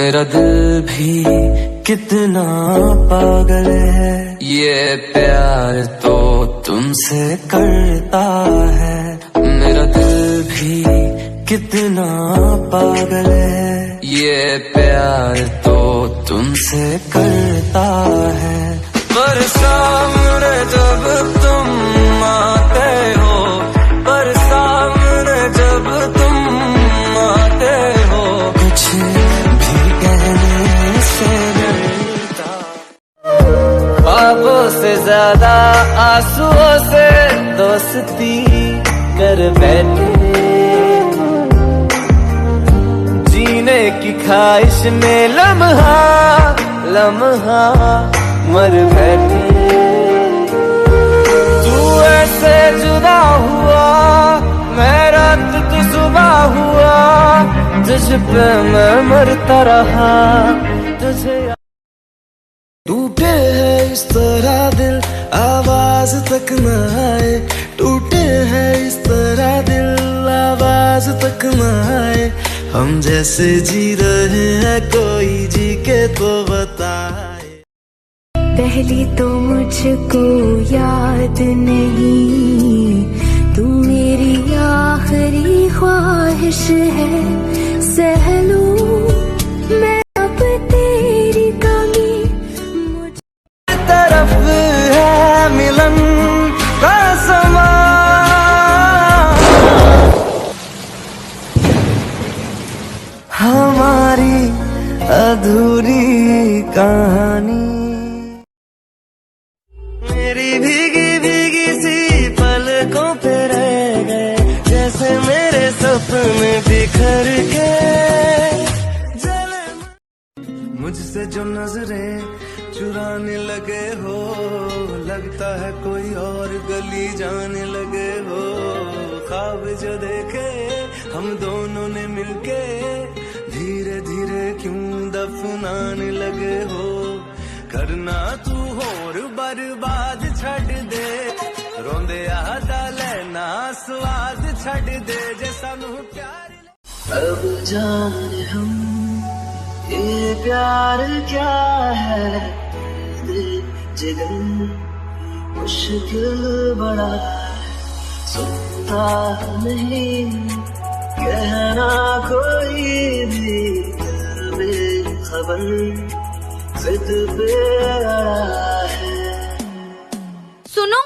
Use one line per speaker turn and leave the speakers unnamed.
मेरा दिल भी कितना पागल है, ये प्यार तो तुमसे करता है। मेरा दिल भी कितना पागल है, ये प्यार तो तुमसे करता है। पर सामने जब तुम आते हो, पर सामने जब तुम आते हो, कुछ भी कहने से डरता। ख्वाबों से ज्यादा आंसुओं से दोस्ती कर बैठे, जीने की ख्वाहिश में लम्हा लम्हा मर बैठे। तू ऐसे जुदा हुआ, मैं रात तू सुबह हुआ, तुझ पे मैं मरता रहा, तुझे
टूटे है इस तरह दिल आवाज तक न आए, टूटे है इस तरह दिल आवाज तक न आए। हम जैसे जी रहे हैं कोई जी के तो बताए।
पहली तो मुझको याद नहीं, तू मेरी आखिरी ख्वाहिश है। सह लूं मैं अब तेरी कमी, मुझे
तरफ है मिलन का समा, हमारी अधूरी कहानी। मेरी भीगी भीगी सी पलकों पे रह गए, जैसे मेरे सपने बिखर के जले। मुझसे जो नजरें चुराने लगे हो, लगता है कोई और गली जाने लगे हो। ख्वाब जो देखे हम दोनों ने मिलके, धीरे धीरे क्यों दफनाने लगे हो। करना तू होर बर्बाद छड़ दे, रोंदे आदा लेना स्वाद छड़ दे, जे सानू प्यार। अब जाने हम ये प्यार क्या है, जिगर मुश्किल बड़ा सुनता नहीं, कहना कोई भी बेखबर जिद पे आया है।
सुनो